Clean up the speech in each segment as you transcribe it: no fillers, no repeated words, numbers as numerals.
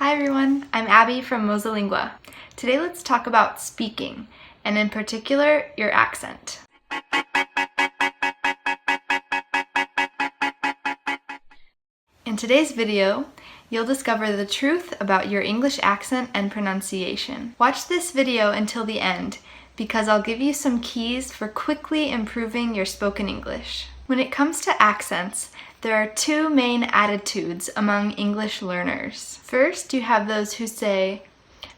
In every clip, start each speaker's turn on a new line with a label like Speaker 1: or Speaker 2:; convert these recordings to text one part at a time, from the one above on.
Speaker 1: Hi everyone, I'm Abby from Mosalingua. Today let's talk about speaking, and in particular, your accent. In today's video, you'll discover the truth about your English accent and pronunciation. Watch this video until the end, because I'll give you some keys for quickly improving your spoken English. When it comes to accents, there are two main attitudes among English learners. First, you have those who say,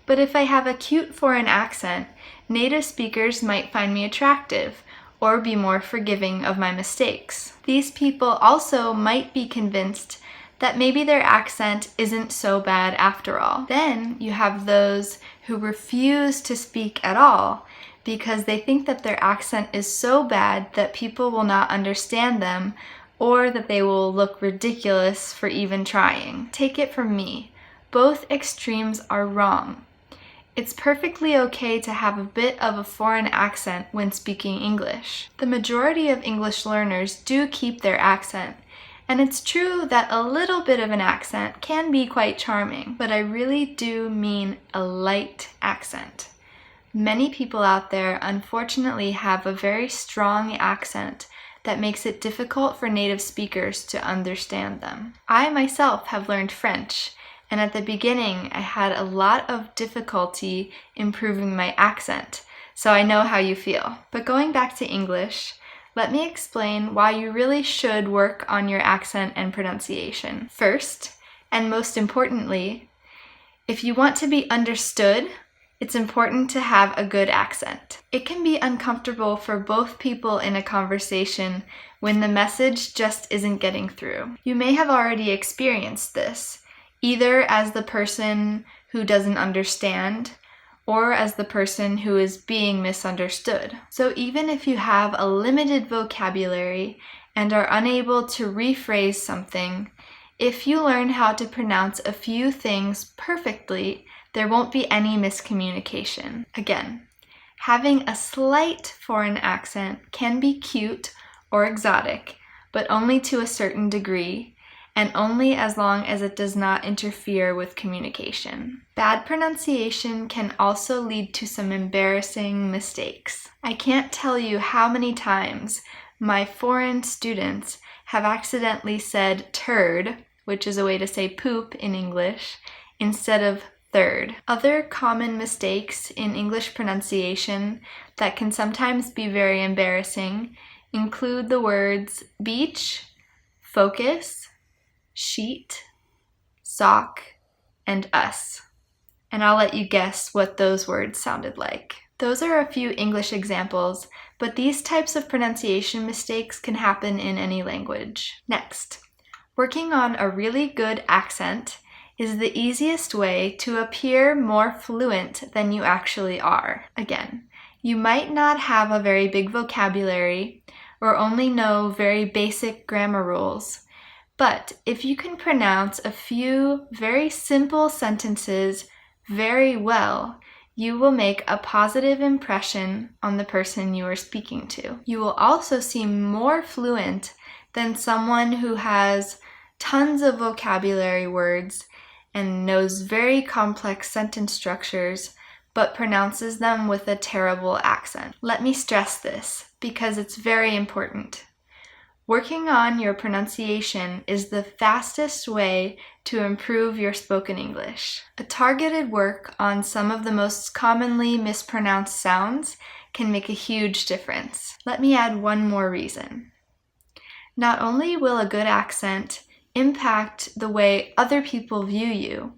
Speaker 1: "But if I have a cute foreign accent, native speakers might find me attractive or be more forgiving of my mistakes." These people also might be convinced that maybe their accent isn't so bad after all. Then you have those who refuse to speak at all because they think that their accent is so bad that people will not understand them or that they will look ridiculous for even trying. Take it from me, both extremes are wrong. It's perfectly okay to have a bit of a foreign accent when speaking English. The majority of English learners do keep their accent, and it's true that a little bit of an accent can be quite charming, but I really do mean a light accent. Many people out there unfortunately have a very strong accent that makes it difficult for native speakers to understand them. I myself have learned French, and at the beginning I had a lot of difficulty improving my accent, so I know how you feel. But going back to English, let me explain why you really should work on your accent and pronunciation. First, and most importantly, if you want to be understood, it's important to have a good accent. It can be uncomfortable for both people in a conversation when the message just isn't getting through. You may have already experienced this, either as the person who doesn't understand or as the person who is being misunderstood. So even if you have a limited vocabulary and are unable to rephrase something, if you learn how to pronounce a few things perfectly, there won't be any miscommunication. Again, having a slight foreign accent can be cute or exotic, but only to a certain degree, and only as long as it does not interfere with communication. Bad pronunciation can also lead to some embarrassing mistakes. I can't tell you how many times my foreign students have accidentally said turd, which is a way to say poop in English, instead of third. Other common mistakes in English pronunciation that can sometimes be very embarrassing include the words beach, focus, sheet, sock, and us. And I'll let you guess what those words sounded like. Those are a few English examples, but these types of pronunciation mistakes can happen in any language. Next, working on a really good accent is the easiest way to appear more fluent than you actually are. Again, you might not have a very big vocabulary or only know very basic grammar rules, but if you can pronounce a few very simple sentences very well, you will make a positive impression on the person you are speaking to. You will also seem more fluent than someone who has tons of vocabulary words and knows very complex sentence structures, but pronounces them with a terrible accent. Let me stress this, because it's very important. Working on your pronunciation is the fastest way to improve your spoken English. A targeted work on some of the most commonly mispronounced sounds can make a huge difference. Let me add one more reason. Not only will a good accent impact the way other people view you,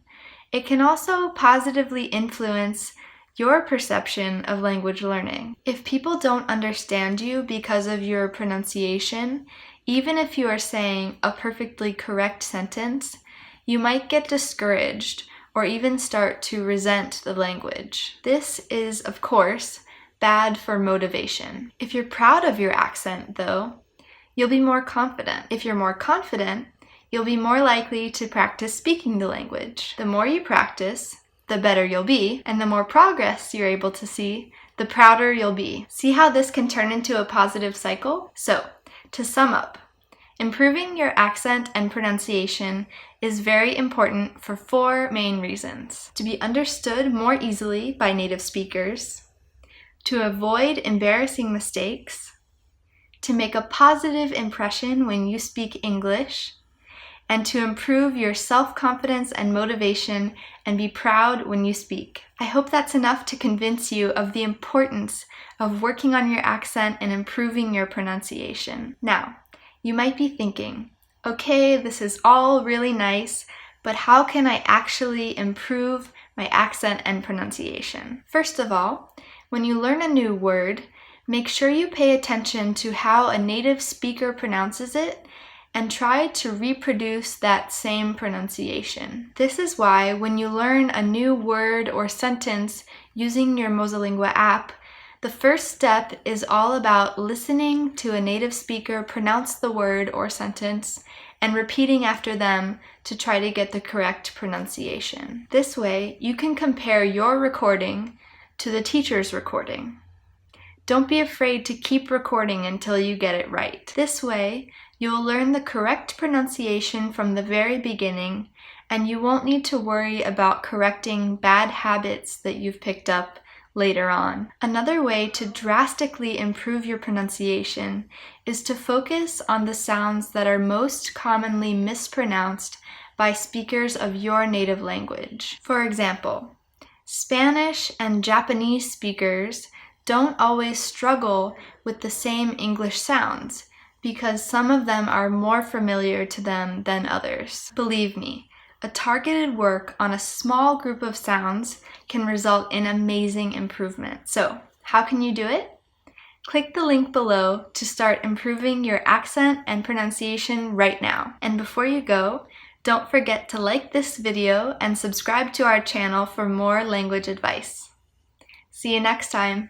Speaker 1: it can also positively influence your perception of language learning. If people don't understand you because of your pronunciation, even if you are saying a perfectly correct sentence, you might get discouraged or even start to resent the language. This is, of course, bad for motivation. If you're proud of your accent, though, you'll be more confident. If you're more confident, you'll be more likely to practice speaking the language. The more you practice, the better you'll be, and the more progress you're able to see, the prouder you'll be. See how this can turn into a positive cycle? So, to sum up, improving your accent and pronunciation is very important for 4 main reasons: to be understood more easily by native speakers, to avoid embarrassing mistakes, to make a positive impression when you speak English, and to improve your self-confidence and motivation and be proud when you speak. I hope that's enough to convince you of the importance of working on your accent and improving your pronunciation. Now, you might be thinking, okay, this is all really nice, but how can I actually improve my accent and pronunciation? First of all, when you learn a new word, make sure you pay attention to how a native speaker pronounces it and try to reproduce that same pronunciation. This is why when you learn a new word or sentence using your Mosalingua app, the first step is all about listening to a native speaker pronounce the word or sentence and repeating after them to try to get the correct pronunciation. This way, you can compare your recording to the teacher's recording. Don't be afraid to keep recording until you get it right. This way, you'll learn the correct pronunciation from the very beginning, and you won't need to worry about correcting bad habits that you've picked up later on. Another way to drastically improve your pronunciation is to focus on the sounds that are most commonly mispronounced by speakers of your native language. For example, Spanish and Japanese speakers don't always struggle with the same English sounds because some of them are more familiar to them than others. Believe me, a targeted work on a small group of sounds can result in amazing improvement. So, how can you do it? Click the link below to start improving your accent and pronunciation right now. And before you go, don't forget to like this video and subscribe to our channel for more language advice. See you next time.